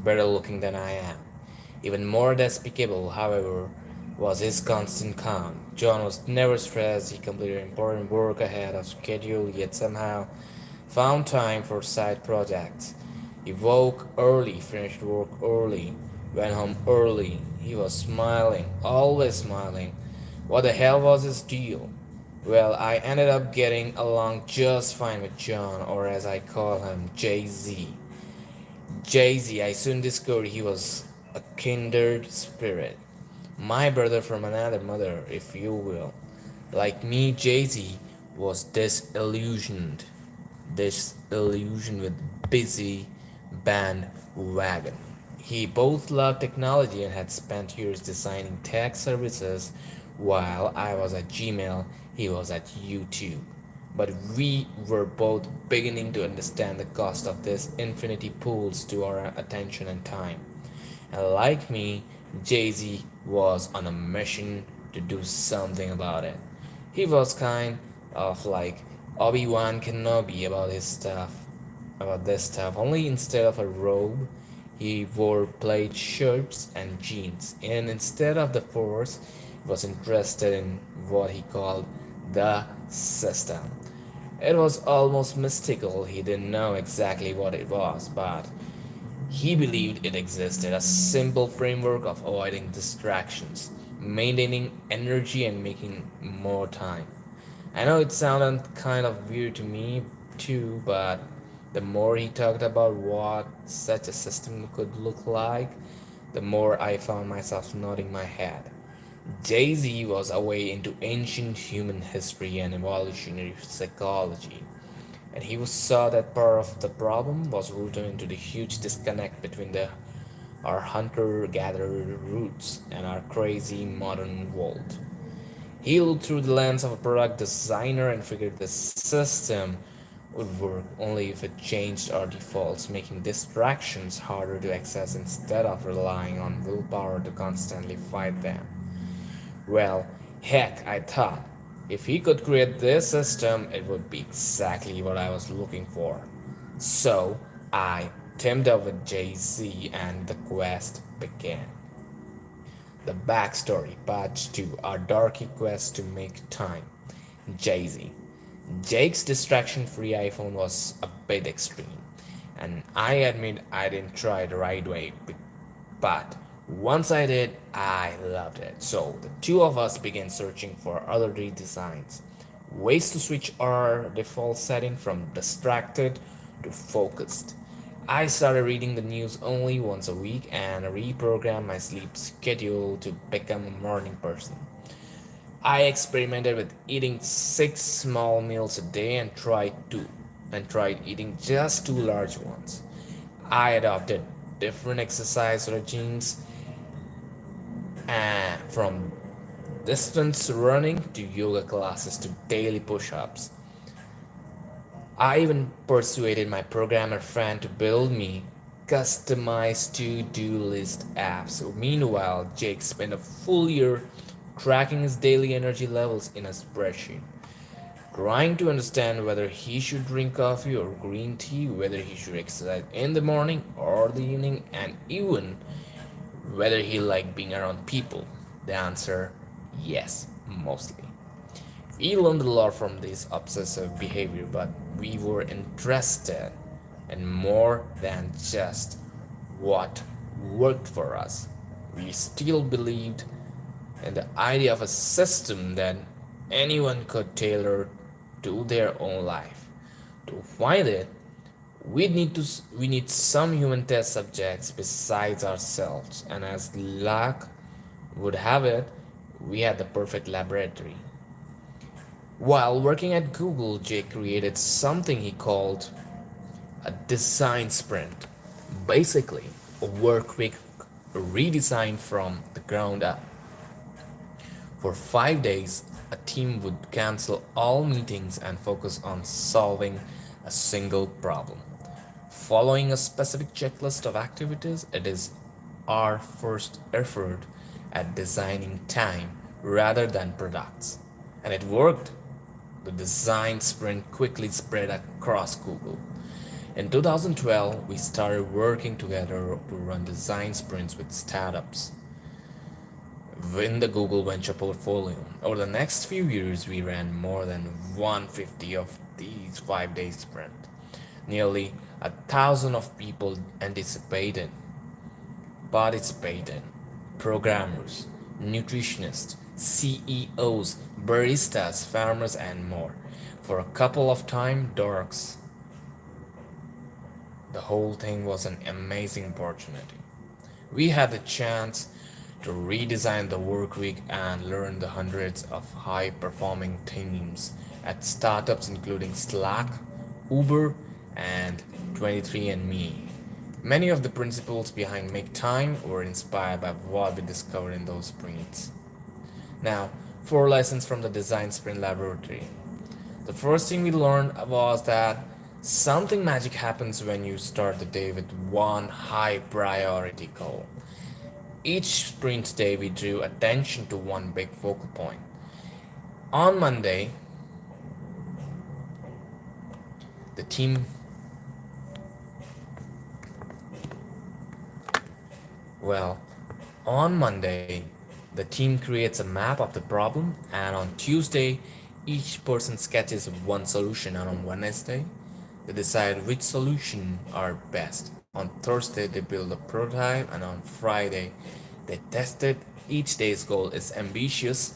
better looking than I am. Even more despicable, however, was his constant calm. John was never stressed, he completed important work ahead of schedule, yet somehow found time for side projects. He woke early, finished work early, went home early. He was smiling, always smiling. What the hell was his deal? Well, I ended up getting along just fine with John, or as I call him, Jay Z. Jay Z, I soon discovered he was a kindred spirit. My brother from another mother, if you will. Like me, Jay Z was disillusioned with busy bandwagon. He both loved technology and had spent years designing tech services while I was at Gmail, he was at YouTube. But we were both beginning to understand the cost of these infinity pools to our attention and time. And like me, Jay Z was on a mission to do something about it. He was kind of like Obi-Wan Kenobi about this stuff. Only instead of a robe, he wore plaid shirts and jeans. And instead of the Force, he was interested in what he called the system. It was almost mystical. He didn't know exactly what it was, but he believed it existed, a simple framework of avoiding distractions, maintaining energy, and making more time. I know it sounded kind of weird to me too, but the more he talked about what such a system could look like, the more I found myself nodding my head. Jay Z was a way into ancient human history and evolutionary psychology, and he saw that part of the problem was rooted into the huge disconnect between our hunter-gatherer roots and our crazy modern world. He looked through the lens of a product designer and figured the system would work only if it changed our defaults, making distractions harder to access instead of relying on willpower to constantly fight them. Well, heck, I thought, if he could create this system, it would be exactly what I was looking for. So, I teamed up with Jay Z and the quest began. The backstory, part 2, our darky quest to make time. Jay Z. Jake's distraction free iPhone was a bit extreme, and I admit I didn't try the right way, but once I did, I loved it. So the two of us began searching for other redesigns, ways to switch our default setting from distracted to focused. I started reading the news only once a week and reprogrammed my sleep schedule to become a morning person. I experimented with eating 6 small meals a day and tried eating just 2 large ones. I adopted different exercise regimes and from distance running to yoga classes to daily push-ups. I even persuaded my programmer friend to build me customized to-do list apps. Meanwhile, Jake spent a full year tracking his daily energy levels in a spreadsheet, trying to understand whether he should drink coffee or green tea, whether he should exercise in the morning or the evening, and even whether he liked being around people. The answer, yes, mostly. We learned a lot from this obsessive behavior, but we were interested in more than just what worked for us. We still believed in the idea of a system that anyone could tailor to their own life. To find it, we need some human test subjects besides ourselves, and as luck would have it, we had the perfect laboratory. While working at Google, Jay created something he called a design sprint. Basically, a work week redesigned from the ground up. For 5 days, a team would cancel all meetings and focus on solving a single problem. Following a specific checklist of activities, it is our first effort at designing time rather than products. And it worked. The design sprint quickly spread across Google. In 2012, we started working together to run design sprints with startups in the Google Venture portfolio. Over the next few years, we ran more than 150 of these 5 day sprints. Nearly 1,000 of people participated, programmers, nutritionists, CEOs, baristas, farmers, and more. For a couple of time dorks, the whole thing was an amazing opportunity. We had the chance to redesign the work week and learn the hundreds of high performing teams at startups including Slack, Uber, and 23andMe. Many of the principles behind Make Time were inspired by what we discovered in those sprints. Now, 4 lessons from the Design Sprint Laboratory. The first thing we learned was that something magic happens when you start the day with one high priority goal. Each sprint day, we drew attention to one big focal point. On Monday, the team Well, on Monday, the team creates a map of the problem, and on Tuesday, each person sketches one solution, and on Wednesday, they decide which solution are best. On Thursday, they build a prototype, and on Friday, they test it. Each day's goal is ambitious,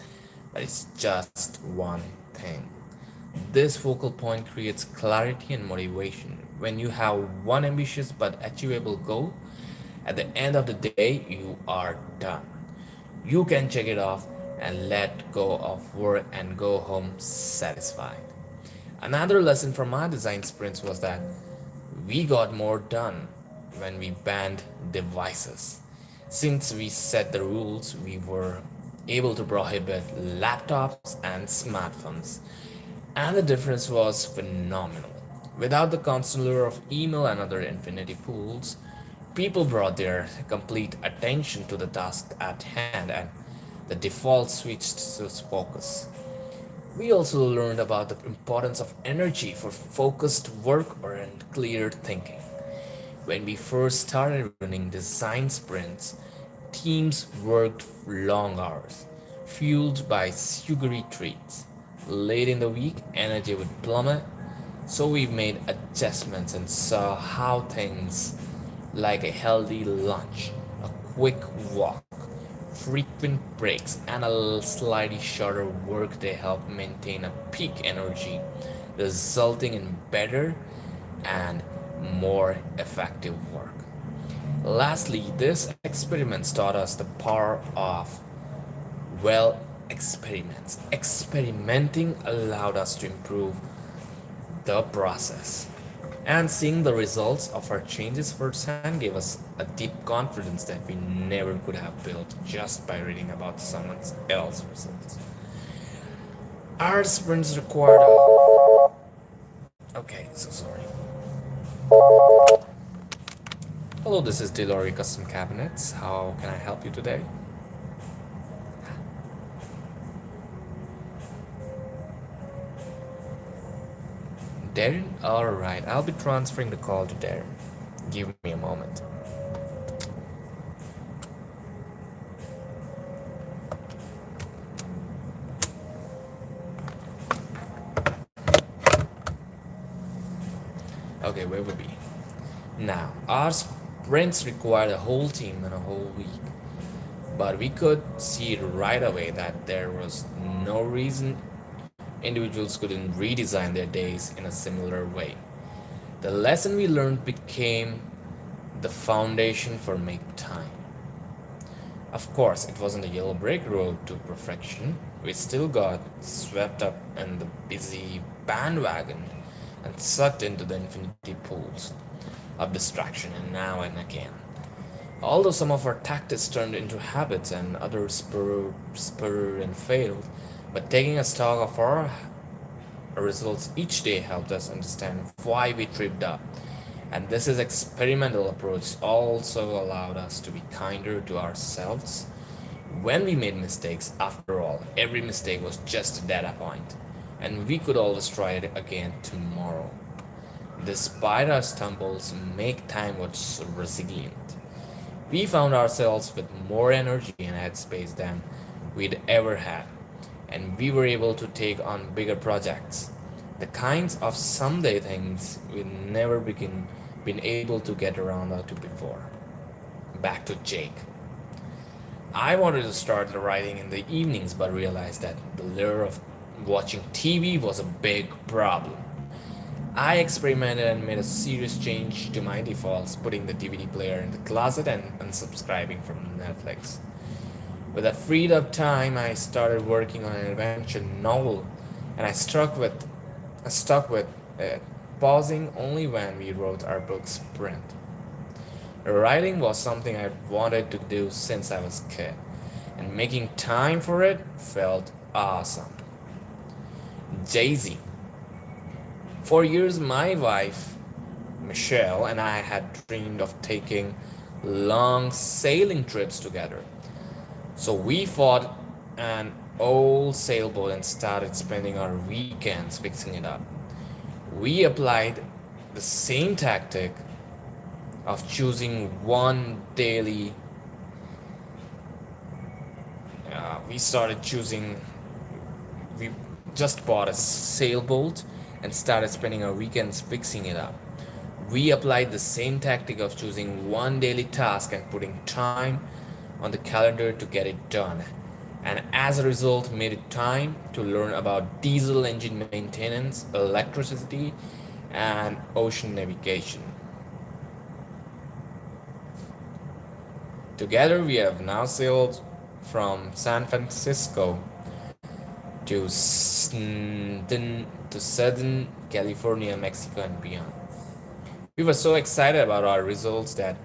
but it's just one thing. This focal point creates clarity and motivation. When you have one ambitious but achievable goal, at the end of the day, you are done. You can check it off and let go of work and go home satisfied. Another lesson from our design sprints was that we got more done when we banned devices. Since we set the rules, we were able to prohibit laptops and smartphones, and the difference was phenomenal. Without the constant lure of email and other infinity pools, people brought their complete attention to the task at hand and the default switched to focus. We also learned about the importance of energy for focused work and clear thinking. When we first started running design sprints, teams worked long hours, fueled by sugary treats. Late in the week, energy would plummet, so we made adjustments and saw how things like a healthy lunch, a quick walk, frequent breaks, and a slightly shorter workday help maintain a peak energy, resulting in better and more effective work. Lastly, this experiments taught us the power of well experiments. Experimenting allowed us to improve the process. And seeing the results of our changes firsthand gave us a deep confidence that we never could have built just by reading about someone else's results. Our sprints required a... Okay, so sorry. Hello, this is Delory Custom Cabinets. How can I help you today? Darren? Alright, I'll be transferring the call to Darren. Give me a moment. Okay, where would we be? Now, our sprints required a whole team and a whole week. But we could see right away that there was no reason individuals couldn't redesign their days in a similar way. The lesson we learned became the foundation for Make Time. Of course, it wasn't a yellow brick road to perfection. We still got swept up in the busy bandwagon and sucked into the infinity pools of distraction and now and again. Although some of our tactics turned into habits and others spurred and failed, but taking a stock of our results each day helped us understand why we tripped up. And this is experimental approach also allowed us to be kinder to ourselves when we made mistakes. After all, every mistake was just a data point, and we could always try it again tomorrow. Despite our stumbles, Make Time was resilient. We found ourselves with more energy and headspace than we'd ever had, and we were able to take on bigger projects, the kinds of someday things we'd never been able to get around to before. Back to Jake. I wanted to start the writing in the evenings but realized that the lure of watching TV was a big problem. I experimented and made a serious change to my defaults, putting the DVD player in the closet and unsubscribing from Netflix. With a freed up time, I started working on an adventure novel, and I stuck with it, pausing only when we wrote our book's print. Writing was something I wanted to do since I was a kid, and making time for it felt awesome. Jay-Z. For years, my wife, Michelle, and I had dreamed of taking long sailing trips together. So we bought an old sailboat and started spending our weekends fixing it up. We applied the same tactic of choosing one daily. We started choosing. We just bought a sailboat and started spending our weekends fixing it up. We applied the same tactic of choosing one daily task and putting time on the calendar to get it done. And as a result, made it time to learn about diesel engine maintenance, electricity, and ocean navigation. Together, we have now sailed from San Francisco to Southern California, Mexico, and beyond. We were so excited about our results that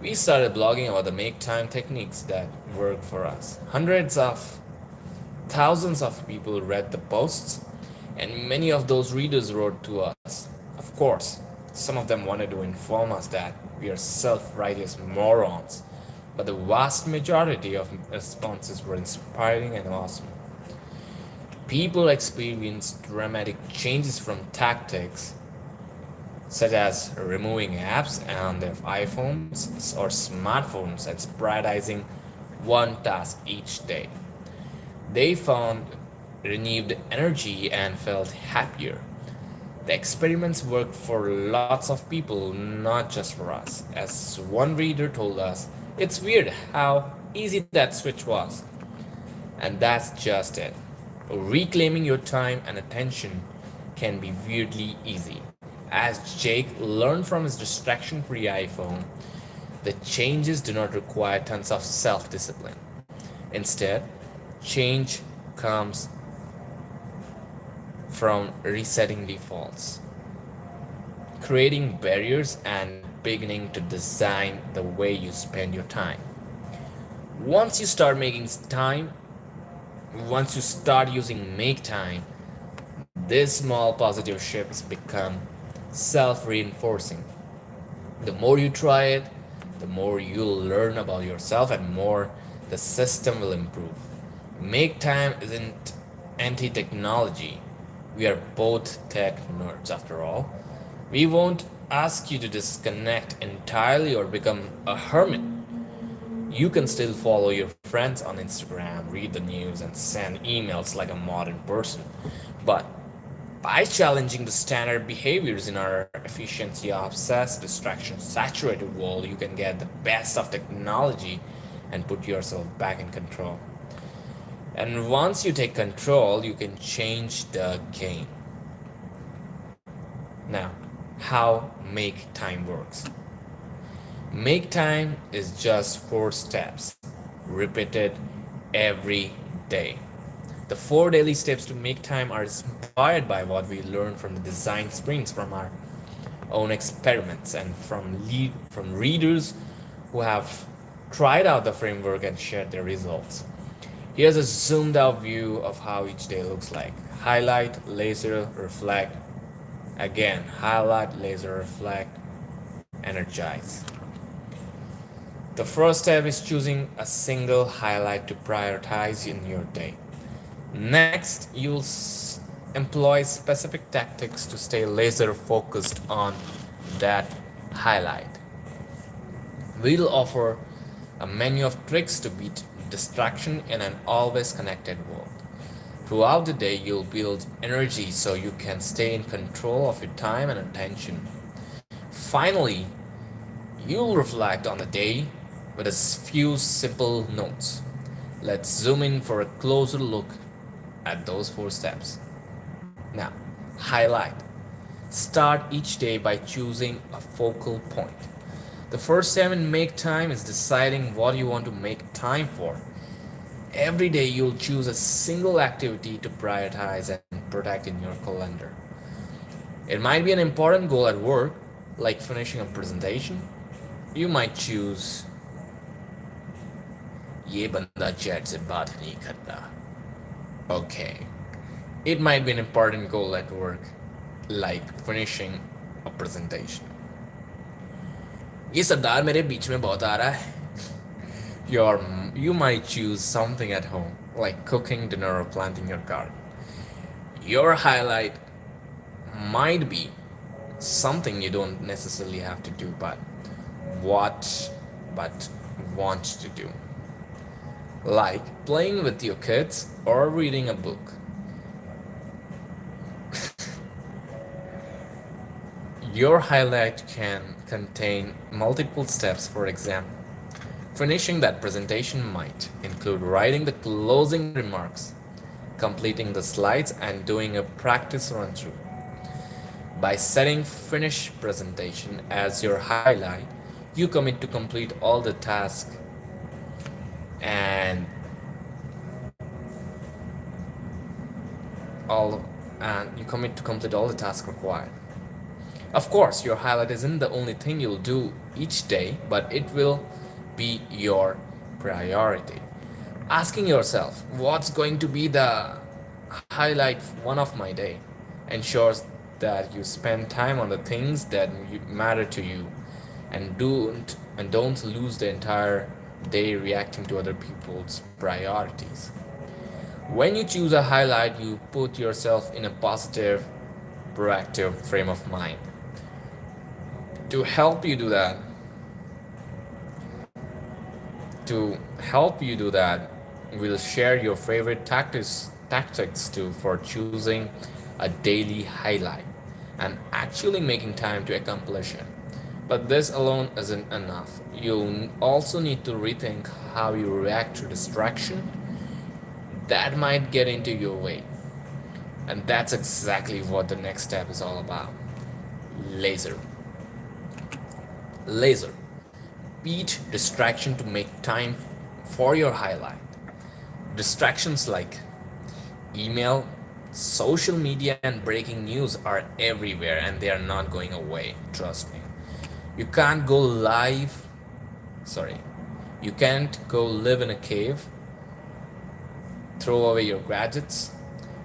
we started blogging about the make time techniques that work for us. Hundreds of thousands of people read the posts, and many of those readers wrote to us. Of course, some of them wanted to inform us that we are self righteous morons, but the vast majority of responses were inspiring and awesome. People experienced dramatic changes from tactics such as removing apps on their iPhones or smartphones and prioritizing one task each day. They found renewed energy and felt happier. The experiments worked for lots of people, not just for us. As one reader told us, it's weird how easy that switch was. And that's just it. Reclaiming your time and attention can be weirdly easy. As Jake learned from his distraction free iPhone, the changes do not require tons of self discipline. Instead, change comes from resetting defaults, creating barriers, and beginning to design the way you spend your time. Once you start making time, once you start using make time, these small positive shifts become self reinforcing. The more you try it, the more you'll learn about yourself and more the system will improve. Make time isn't anti technology. We are both tech nerds after all. We won't ask you to disconnect entirely or become a hermit. You can still follow your friends on Instagram, read the news, and send emails like a modern person. But by challenging the standard behaviors in our efficiency obsessed, distraction saturated world, you can get the best of technology and put yourself back in control. And once you take control, you can change the game. Now, how make time works. Make time is just 4 steps, repeated every day. The 4 daily steps to make time are inspired by what we learned from the design sprints, from our own experiments, and from readers who have tried out the framework and shared their results. Here's a zoomed out view of how each day looks like. Highlight, laser, reflect. Again, highlight, laser, reflect, energize. The first step is choosing a single highlight to prioritize in your day. Next, employ specific tactics to stay laser focused on that highlight. We'll offer a menu of tricks to beat distraction in an always connected world. Throughout the day, you'll build energy so you can stay in control of your time and attention. Finally, you'll reflect on the day with a few simple notes. Let's zoom in for a closer look at those four steps. Now, highlight. Start each day by choosing a focal point. The first step in make time is deciding what you want to make time for. Every day you'll choose a single activity to prioritize and protect in your calendar. It might be an important goal at work, like finishing a presentation. You might choose ये बंदा chat से बात नहीं करता. Okay. It might be an important goal at work, like finishing a presentation. ये सरदार मेरे बीच में बहुत आ रहा है. Your, you might choose something at home, like cooking dinner or planting your garden. Your highlight might be something you don't necessarily have to do, but want to do, like playing with your kids or reading a book. Your highlight can contain multiple steps. For example, finishing that presentation might include writing the closing remarks, completing the slides, and doing a practice run through. By setting finish presentation as your highlight, you commit to complete all the tasks and all and you commit to complete all the tasks required. Of course, your highlight isn't the only thing you'll do each day, but it will be your priority. Asking yourself, what's going to be the highlight one of my day, ensures that you spend time on the things that matter to you and don't lose the entire day reacting to other people's priorities. When you choose a highlight, you put yourself in a positive, proactive frame of mind. To help you do that, to help you do that, we'll share your favorite tactics too for choosing a daily highlight and actually making time to accomplish it. But this alone isn't enough. You'll also need to rethink how you react to distraction that might get into your way. And that's exactly what the next step is all about. Laser. Laser. Beat distraction to make time for your highlight. Distractions like email, social media, and breaking news are everywhere and they are not going away. Trust me. You can't go live. Sorry. You can't go live in a cave, throw away your gadgets,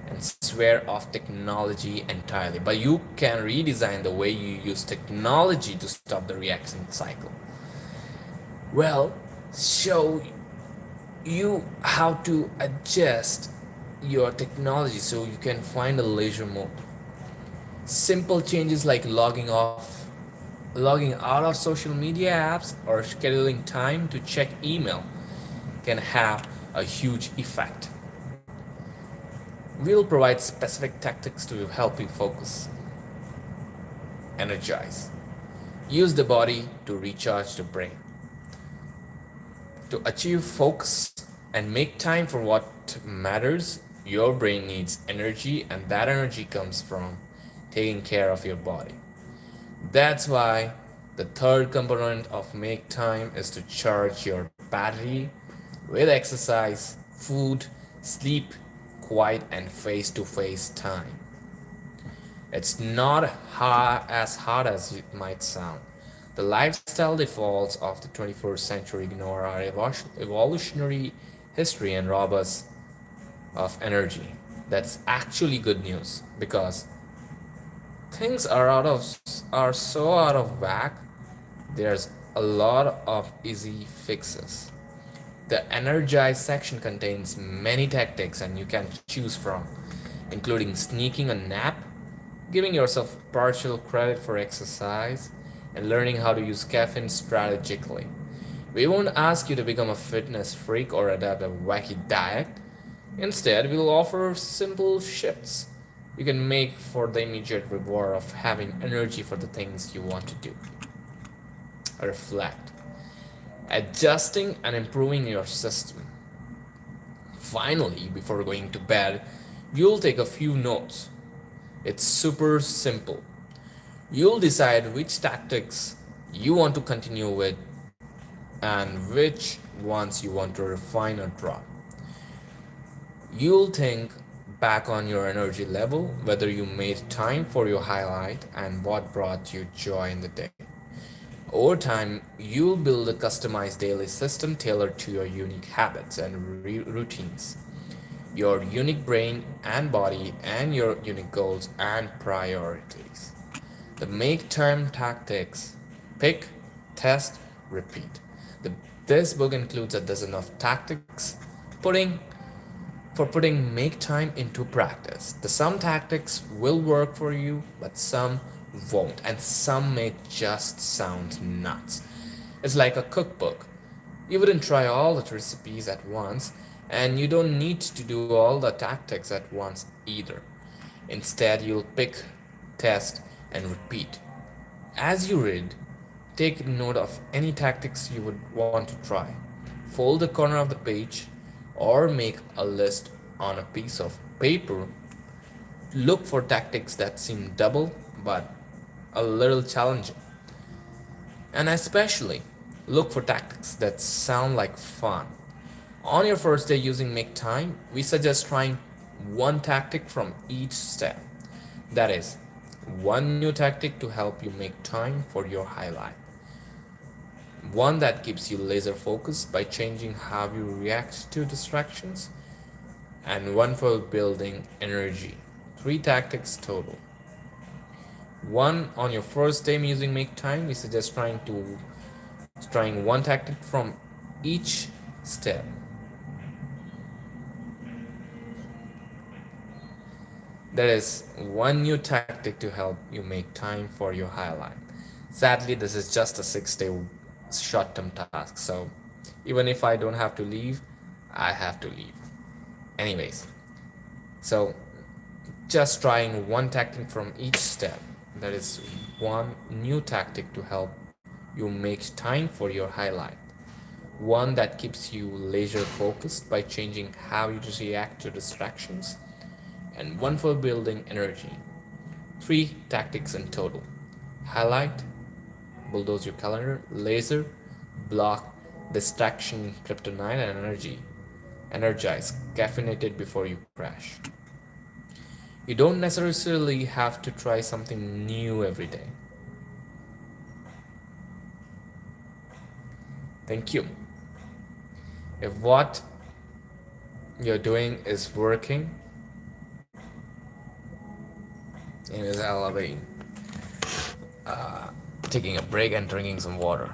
and swear off technology entirely. But you can redesign the way you use technology to stop the reaction cycle. Well, show you how to adjust your technology so you can find a leisure mode. Simple changes like logging out of social media apps or scheduling time to check email can have a huge effect. We'll provide specific tactics to help you focus, energize, use the body to recharge the brain. To achieve focus and make time for what matters, your brain needs energy, and that energy comes from taking care of your body. That's why the third component of make time is to charge your battery with exercise, food, sleep, quiet, and face to face time. It's not as hard as it might sound. The lifestyle defaults of the 21st century ignore our evolutionary history and rob us of energy. That's actually good news because things are so out of whack. There's a lot of easy fixes. The energize section contains many tactics and you can choose from. including sneaking a nap, giving yourself partial credit for exercise, and learning how to use caffeine strategically. We won't ask you to become a fitness freak or adopt a wacky diet. Instead, we'll offer simple shifts you can make for the immediate reward of having energy for the things you want to do. Reflect. Adjusting and improving your system. Finally, before going to bed, you'll take a few notes. It's super simple. You'll decide which tactics you want to continue with and which ones you want to refine or drop. You'll think back on your energy level, whether you made time for your highlight, and what brought you joy in the day. Over time, you'll build a customized daily system tailored to your unique habits and routines, your unique brain and body, and your unique goals and priorities. The make time tactics: pick, test, repeat. The, this book includes a dozen of tactics putting putting make time into practice. Some tactics will work for you, but some won't, and some may just sound nuts. It's like a cookbook. You wouldn't try all the recipes at once, and you don't need to do all the tactics at once either. Instead, you'll pick, test, and repeat. As you read, take note of any tactics you would want to try. Fold the corner of the page or make a list on a piece of paper. Look for tactics that seem double but a little challenging. And especially look for tactics that sound like fun. On your first day using Make Time, we suggest trying one tactic from each step. That is, one new tactic to help you make time for your highlight. One that keeps you laser focused by changing how you react to distractions, and one for building energy. Three tactics total. One on your first day using Make Time, we suggest trying one tactic from each step. That is one new tactic to help you make time for your highlight. Sadly, this is just a 6 day short term task, so even if I don't have to leave, I have to leave. Anyways, so just trying one tactic from each step. That is one new tactic to help you make time for your highlight. One that keeps you laser focused by changing how you react to distractions, and one for building energy. Three tactics in total: highlight, bulldoze your calendar; laser, block, distraction, kryptonite; and energy, energize, caffeinated before you crash. You don't necessarily have to try something new every day. Thank you. If what you're doing is working, anyways, I'll be taking a break and drinking some water.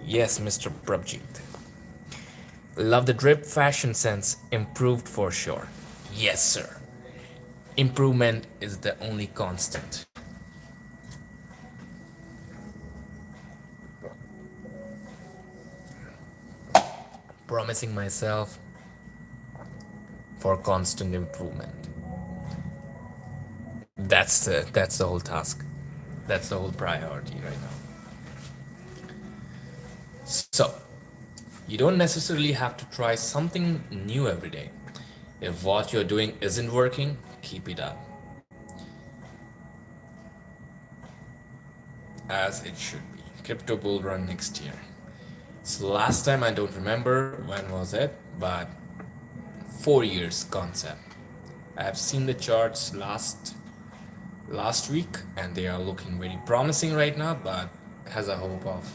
Yes, Mr. Prabjit. Love the drip, fashion sense improved for sure. Yes, sir. Improvement is the only constant. Promising myself for constant improvement. That's the whole task. That's the whole priority right now. So, you don't necessarily have to try something new every day. If what you're doing isn't working, keep it up. As it should be. Crypto bull run next year. So last time I don't remember when was it, but 4 years concept. I have seen the charts last week and they are looking very promising right now, but has a hope of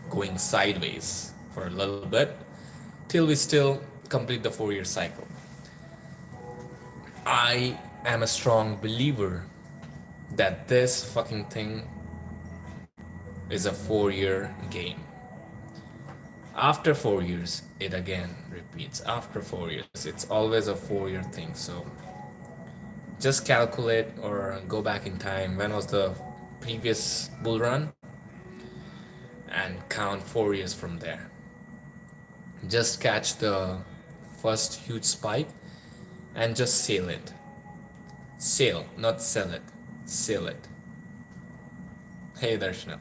going sideways for a little bit till we still complete the 4 year cycle. I am a strong believer that this fucking thing is a 4 year game. After 4 years, it again repeats. After 4 years, it's always a 4 year thing. So just calculate or go back in time. When was the previous bull run? And count 4 years from there. Just catch the first huge spike and just sail it. Sail, not sell it. Sail it. Hey Darshana.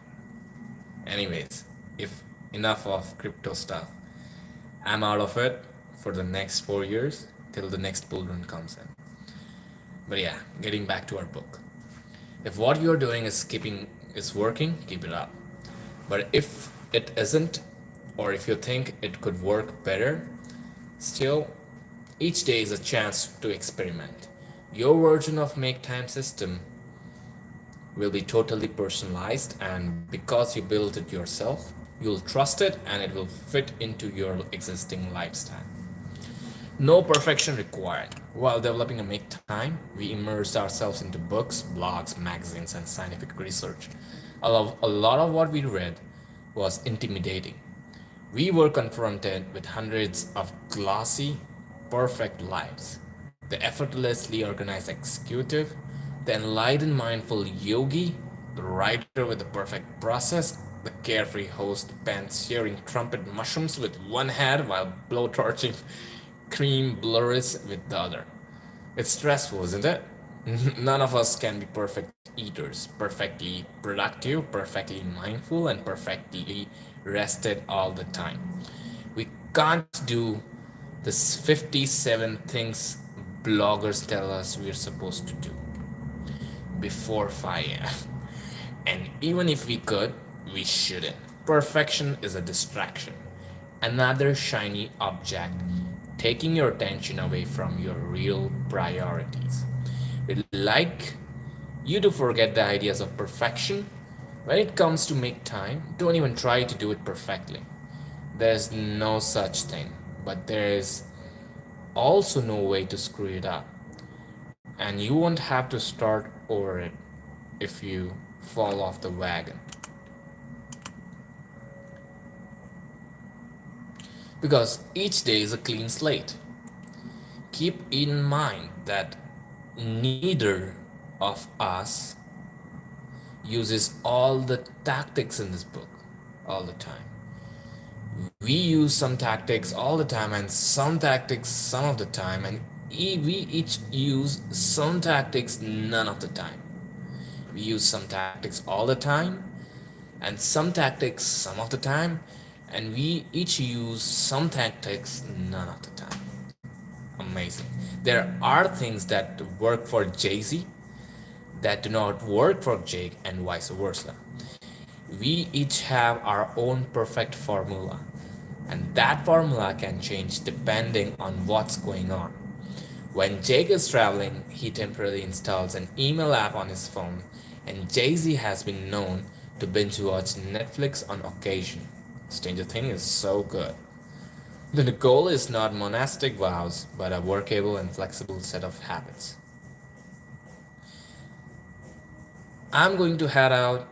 Anyways, if enough of crypto stuff. I'm out of it for the next 4 years till the next bull run comes in. But yeah, getting back to our book. If what you're doing is working, keep it up. But if it isn't, or if you think it could work better, still, each day is a chance to experiment. Your version of make time system will be totally personalized, and because you built it yourself, you'll trust it and it will fit into your existing lifestyle. No perfection required. While developing a make time, we immersed ourselves into books, blogs, magazines, and scientific research. A lot of what we read was intimidating. We were confronted with hundreds of glossy, perfect lives. The effortlessly organized executive, the enlightened mindful yogi, the writer with the perfect process, the carefree host pants sharing trumpet mushrooms with one hand while blowtorching cream blurries with the other. It's stressful, isn't it? None of us can be perfect eaters, perfectly productive, perfectly mindful, and perfectly rested all the time. We can't do the 57 things bloggers tell us we're supposed to do before 5 a.m. And even if we could, we shouldn't. Perfection is a distraction, another shiny object taking your attention away from your real priorities. We'd like you to forget the ideas of perfection. When it comes to make time, don't even try to do it perfectly. There's no such thing, but there is also no way to screw it up. And you won't have to start over it if you fall off the wagon. Because each day is a clean slate. Keep in mind that neither of us uses all the tactics in this book all the time. We use some tactics all the time and some tactics some of the time, and we each use some tactics none of the time. We use some tactics all the time and some tactics some of the time, and we each use some tactics none of the time. Amazing. There are things that work for Jay-Z that do not work for Jake, and vice versa. We each have our own perfect formula, and that formula can change depending on what's going on. When Jake is traveling, he temporarily installs an email app on his phone, and Jay-Z has been known to binge watch Netflix on occasion. Stranger Things is so good. The goal is not monastic vows, but a workable and flexible set of habits. I'm going to head out.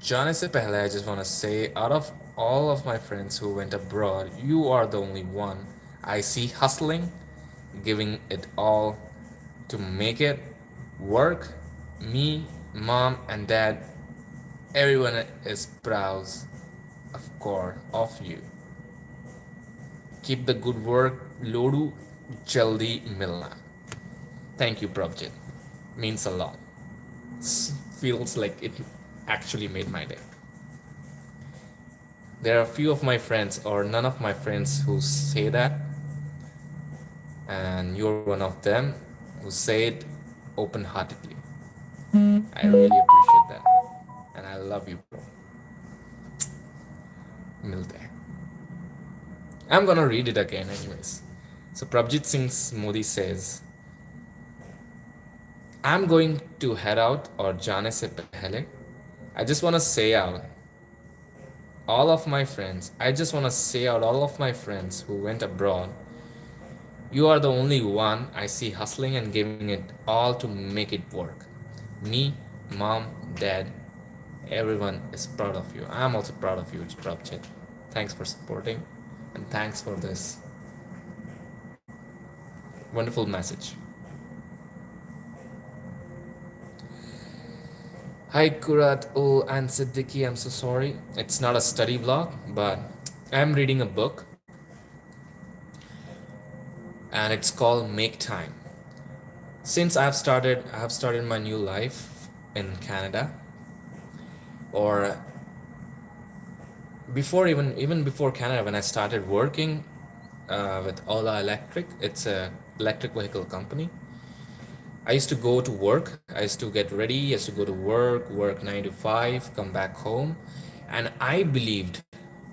जाने से पहले I just want to say, out of all of my friends who went abroad, you are the only one I see hustling, giving it all to make it work. Me, mom, and dad, everyone is proud, of course, of you. Keep the good work. Lodu jaldi milna. Thank you, Prabjit. Means a lot. Feels like it actually made my day. There are a few of my friends, or none of my friends, who say that, and you're one of them who say it open heartedly. I really appreciate that, and I love you, bro. Milte. I'm gonna read it again, anyways. So Prabjit Singh Modi says, I'm going to head out, or जाने से पहले, I just want to say out all of my friends. I just want to say out all of my friends who went abroad. You are the only one I see hustling and giving it all to make it work. Me, mom, dad, Everyone is proud of you. I'm also proud of you, Prabchit. Thanks for supporting, and thanks for this wonderful message. Hi Kurat Ul and Siddiqui, I'm so sorry. It's not a study vlog, but I'm reading a book and it's called Make Time. Since I have started my new life in Canada, or before even before Canada, when I started working with Ola Electric, it's a electric vehicle company. I used to go to work. I used to get ready. I used to go to work, work 9 to 5, come back home, and I believed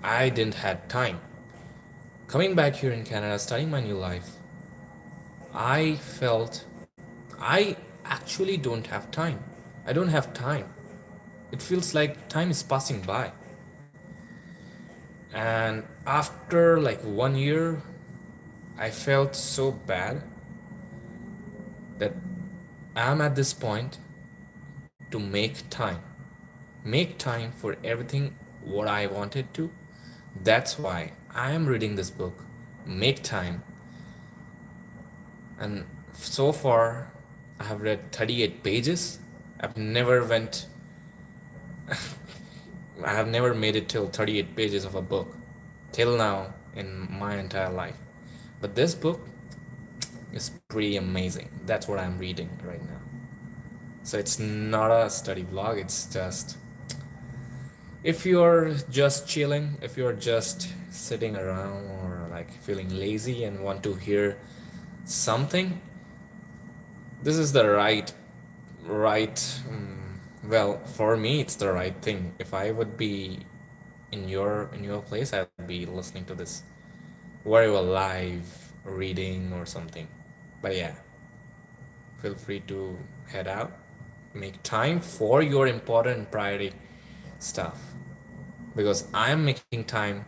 I didn't had time. Coming back here in Canada, starting my new life, I felt I actually don't have time. I don't have time. It feels like time is passing by. And after like 1 year, I felt so bad that I'm at this point to make time. Make time for everything what I wanted to. That's why I am reading this book, Make Time. And so far, I have read 38 pages. I've never went, I have never made it till 38 pages of a book till now in my entire life. But this book is pretty amazing. That's what I'm reading right now. So it's not a study vlog, it's just if you're just chilling, if you're just sitting around or like feeling lazy and want to hear something, this is the well, for me it's the right thing. If I would be in your place, I'd be listening to this very well live reading or something. But yeah, feel free to head out, make time for your important priority stuff, because I'm making time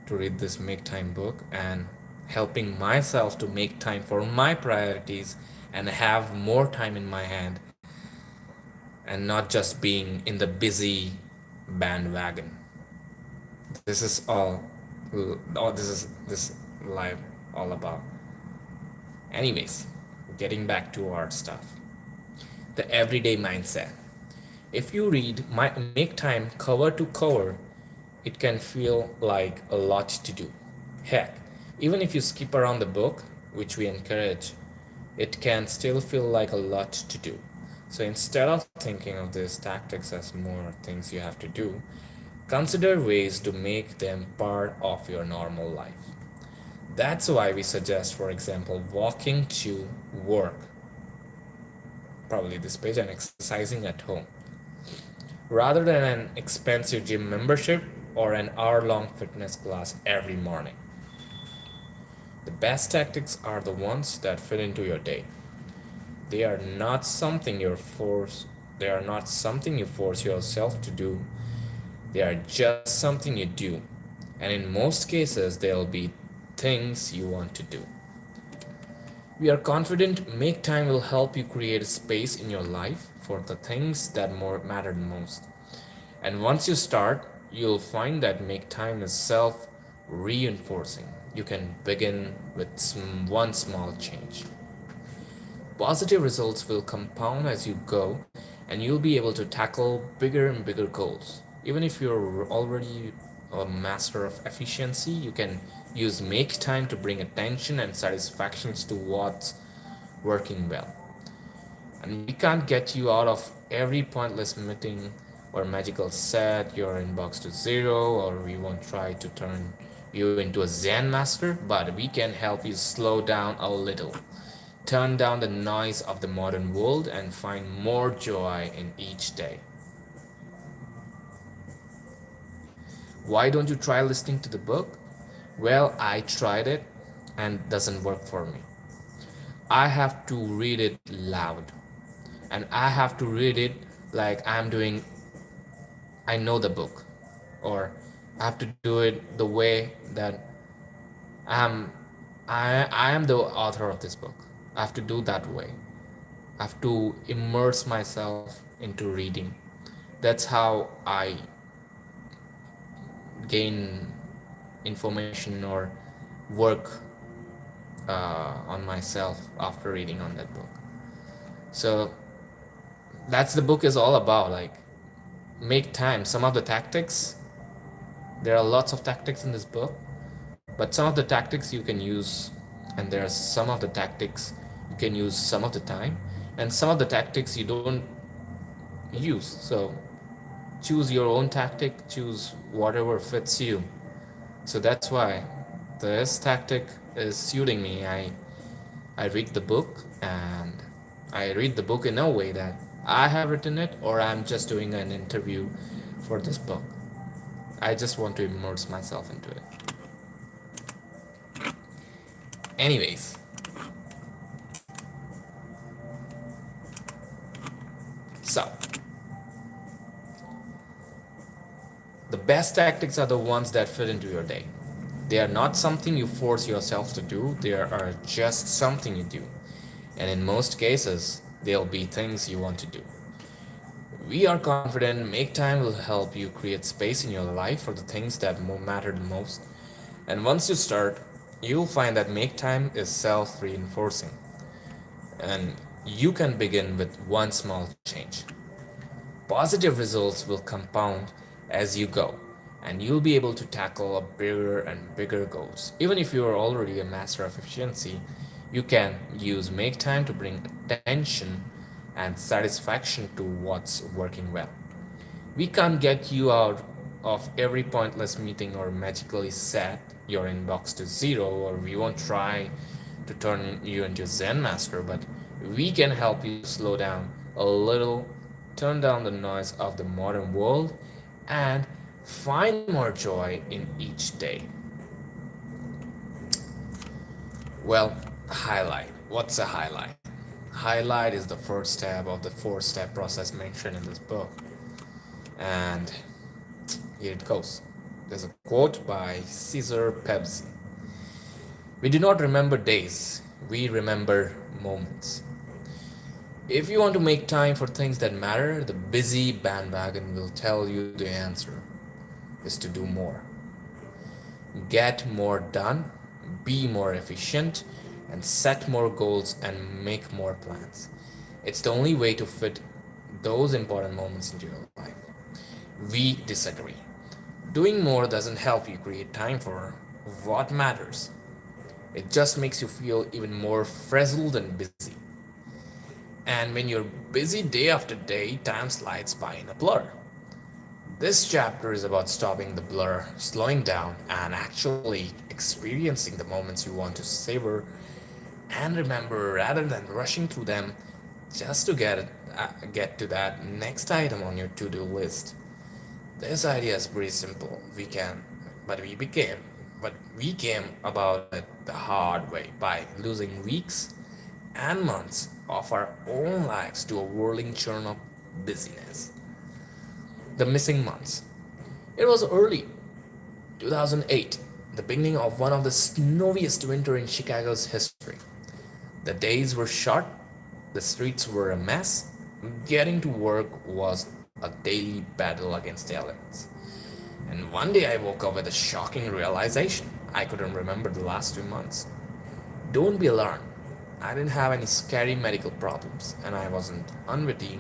to read this Make Time book and helping myself to make time for my priorities and have more time in my hand and not just being in the busy bandwagon. This is all this live all about. Anyways, getting back to our stuff. The everyday mindset. If you read Make Time cover to cover, it can feel like a lot to do. Heck, even if you skip around the book, which we encourage, it can still feel like a lot to do. So instead of thinking of these tactics as more things you have to do, consider ways to make them part of your normal life. That's why we suggest, for example, walking to work, probably this page, and exercising at home, rather than an expensive gym membership or an hour-long fitness class every morning. The best tactics are the ones that fit into your day. They are not something they are not something you force yourself to do. They are just something you do. And in most cases they'll be things you want to do. We are confident Make Time will help you create a space in your life for the things that matter most. And once you start, you'll find that Make Time is self reinforcing. You can begin with one small change. Positive results will compound as you go, and you'll be able to tackle bigger and bigger goals. Even if you're already a master of efficiency, you can use Make Time to bring attention and satisfactions to what's working well. And we can't get you out of every pointless meeting or magical set your inbox to zero, or we won't try to turn you into a Zen master, but we can help you slow down a little, turn down the noise of the modern world, and find more joy in each day. Why don't you try listening to the book? Well, I tried it and it doesn't work for me. I have to read it loud, and I have to read it like I know the book, or I have to do it the way that I'm I am the author of this book. I have to do that way. I have to immerse myself into reading. That's how I gain information or work on myself after reading on that book. So that's the book is all about. Like, make time. Some of the tactics, there are lots of tactics in this book, but some of the tactics you can use, and there are some of the tactics you can use some of the time, and some of the tactics you don't use. So choose your own tactic, choose whatever fits you. So that's why this tactic is suiting me. I read the book, and I read the book in a way that I have written it or I'm just doing an interview for this book. I just want to immerse myself into it. Anyways, so the best tactics are the ones that fit into your day. They are not something you force yourself to do, they are just something you do. And in most cases, they'll be things you want to do. We are confident Make Time will help you create space in your life for the things that matter the most. And once you start, you'll find that Make Time is self reinforcing. And you can begin with one small change. Positive results will compound as you go, and you'll be able to tackle a bigger and bigger goals. Even if you are already a master of efficiency, you can use Make Time to bring attention and satisfaction to what's working well. We can't get you out of every pointless meeting or magically set your inbox to zero, or we won't try to turn you into a Zen master, but we can help you slow down a little, turn down the noise of the modern world, and find more joy in each day. Well, highlight. What's a highlight? Highlight is the first step of the four-step process mentioned in this book. And here it goes. There's a quote by Caesar Pepsi. We do not remember days, we remember moments. If you want to make time for things that matter, the busy bandwagon will tell you the answer is to do more. Get more done, be more efficient, and set more goals and make more plans. It's the only way to fit those important moments into your life. We disagree. Doing more doesn't help you create time for what matters. It just makes you feel even more frazzled and busy. And when you're busy day after day, time slides by in a blur. This chapter is about stopping the blur, slowing down, and actually experiencing the moments you want to savor and remember rather than rushing through them just to get to that next item on your to-do list. This idea is pretty simple. But we came about it the hard way by losing weeks and months of our own lives to a whirling churn of busyness. The missing months. It was early 2008, the beginning of one of the snowiest winter in Chicago's history. The days were short, the streets were a mess, getting to work was a daily battle against the elements. And one day I woke up with a shocking realization. I couldn't remember the last 2 months. Don't be alarmed. I didn't have any scary medical problems, and I wasn't unwittingly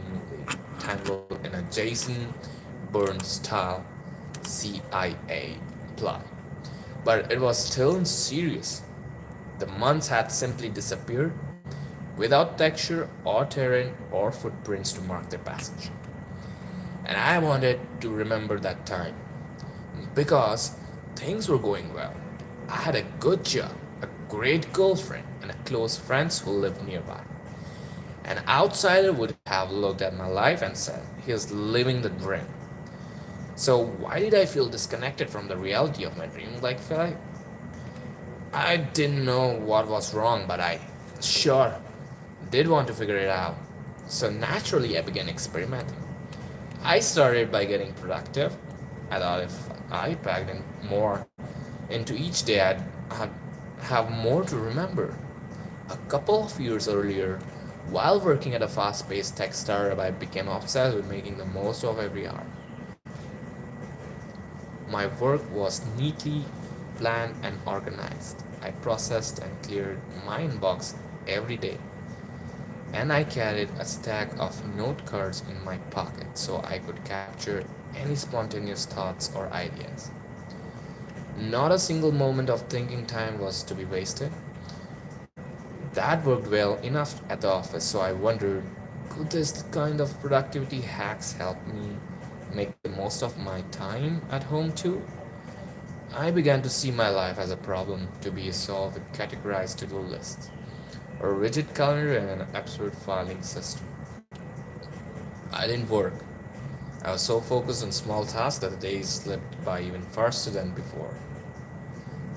tangled in a Jason Bourne style CIA plot. But it was still serious. The months had simply disappeared without texture or terrain or footprints to mark their passage. And I wanted to remember that time because things were going well. I had a good job, a great girlfriend, and a close friends who lived nearby. An outsider would have looked at my life and said, he's living the dream. So why did I feel disconnected from the reality of my dream? I didn't know what was wrong, but I sure did want to figure it out. So naturally, I began experimenting. I started by getting productive. I thought if I packed in more into each day, I'd have more to remember. A couple of years earlier, While working at a fast paced tech startup, I became obsessed with making the most of every hour. My work was neatly planned and organized. I processed and cleared my inbox every day, and I carried a stack of note cards in my pocket so I could capture any spontaneous thoughts or ideas. Not a single moment of thinking time was to be wasted. That worked well enough at the office, so I wondered, could this kind of productivity hacks help me make the most of my time at home too? I began to see my life as a problem to be solved with categorized to do lists, a rigid calendar, and an absurd filing system. I didn't work. I was so focused on small tasks that the days slipped by even faster than before.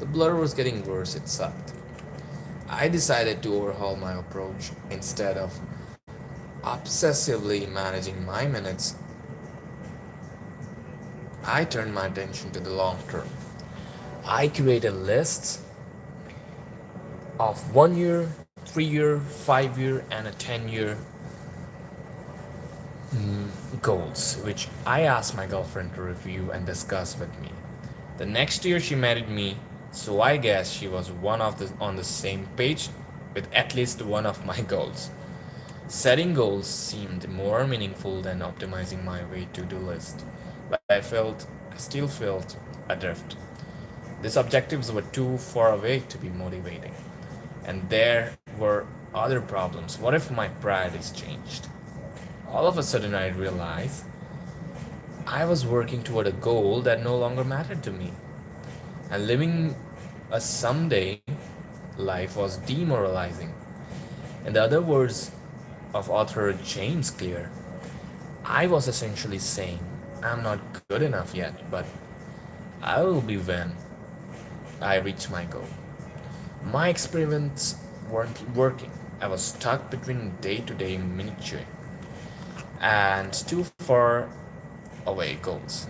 The blur was getting worse, it sucked. I decided to overhaul my approach. Instead of obsessively managing my minutes, I turned my attention to the long term. I created lists of 1 year, 3 year, 5 year, and a 10 year goals, which I asked my girlfriend to review and discuss with me. The next year she married me, so I guess she was on the same page with at least one of my goals. Setting goals seemed more meaningful than optimizing my way to-do list, but I still felt adrift. These objectives were too far away to be motivating. And there were other problems. What if my priorities changed? All of a sudden, I realized I was working toward a goal that no longer mattered to me. And living a someday life was demoralizing. In the other words of author James Clear, I was essentially saying, I'm not good enough yet, but I will be when I reach my goal. My experiments weren't working. I was stuck between day to day minutiae and too far away goals.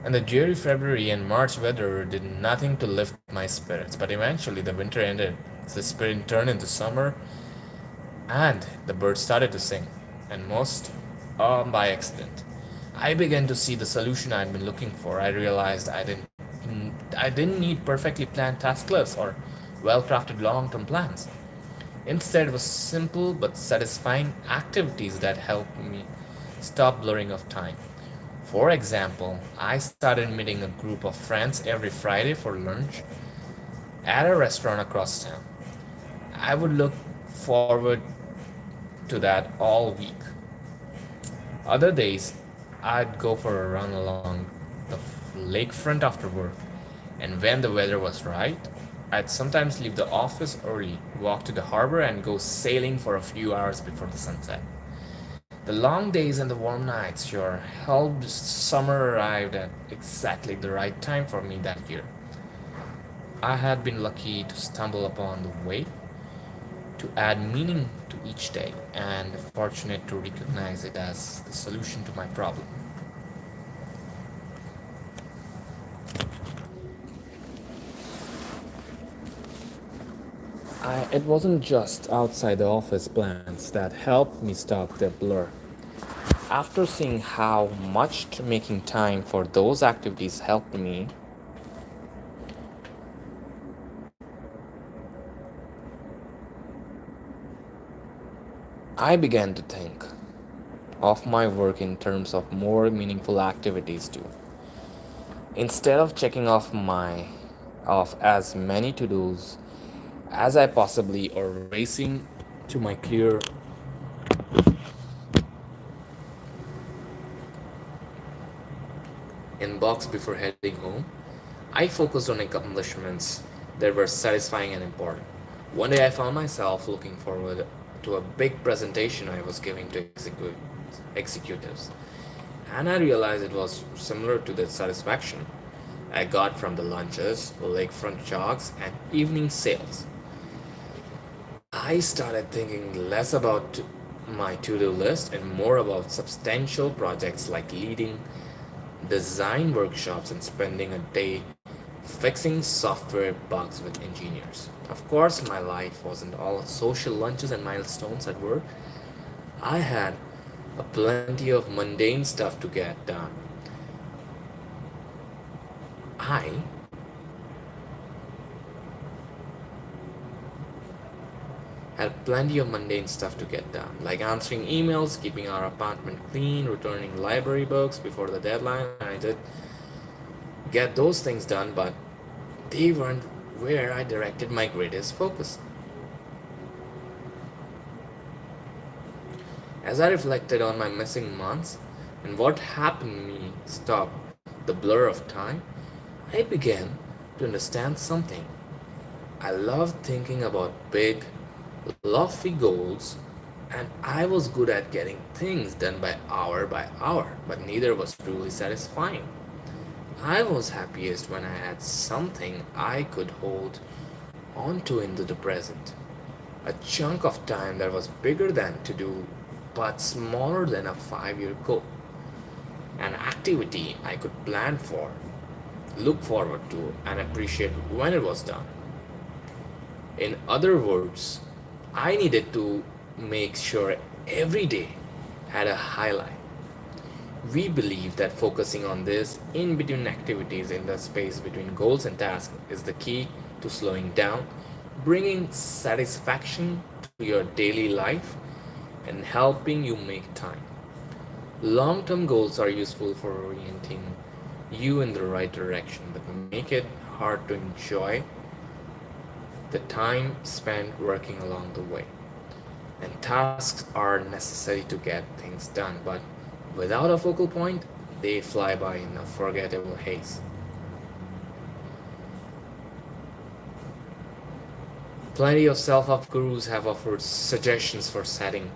And the dreary February and March weather did nothing to lift my spirits, but eventually the winter ended. The spring turned into summer, and the birds started to sing, and most by accident. I began to see the solution I'd been looking for. I realized I didn't need perfectly planned task lists or well-crafted long-term plans. Instead, it was simple but satisfying activities that helped me stop blurring of time. For example, I started meeting a group of friends every Friday for lunch at a restaurant across town. I would look forward to that all week. Other days, I'd go for a run along the lakefront after work, and when the weather was right, I'd sometimes leave the office early, walk to the harbor, and go sailing for a few hours before the sunset. The long days and the warm nights sure helped. Summer arrived at exactly the right time for me that year. I had been lucky to stumble upon the way to add meaning to each day and fortunate to recognize it as the solution to my problem. It wasn't just outside the office plans that helped me stop the blur. After seeing how much making time for those activities helped me, I began to think of my work in terms of more meaningful activities too. Instead of checking off as many to-dos as I possibly or racing to my clear inbox before heading home, I focused on accomplishments that were satisfying and important. One day I found myself looking forward to a big presentation I was giving to executives, and I realized it was similar to the satisfaction I got from the lunches, lakefront jogs, and evening sales. I started thinking less about my to do list and more about substantial projects like leading design workshops and spending a day fixing software bugs with engineers. Of course, my life wasn't all social lunches and milestones at work. I had a plenty of mundane stuff to get done. I had plenty of mundane stuff to get done, like answering emails, keeping our apartment clean, returning library books before the deadline. I did get those things done, but they weren't where I directed my greatest focus. As I reflected on my missing months and what happened to me stop the blur of time, I began to understand something. I loved thinking about big, lofty goals, and I was good at getting things done by hour, but neither was truly satisfying. I was happiest when I had something I could hold onto into the present. A chunk of time that was bigger than to do but smaller than a 5 year goal. An activity I could plan for, look forward to, and appreciate when it was done. In other words, I needed to make sure every day had a highlight. We believe that focusing on this in between activities in the space between goals and tasks is the key to slowing down, bringing satisfaction to your daily life, and helping you make time. Long term goals are useful for orienting you in the right direction, but make it hard to enjoy the time spent working along the way. And tasks are necessary to get things done, but without a focal point, they fly by in a forgettable haze. Plenty of self help gurus have offered suggestions for setting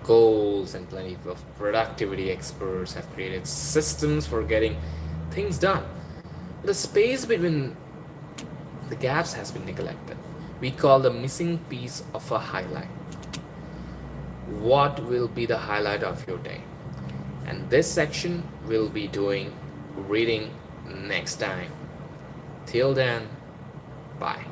goals, and plenty of productivity experts have created systems for getting things done. The space between the gaps has been neglected. We call the missing piece of a highlight. What will be the highlight of your day? And this section will be doing reading next time. Till then, bye.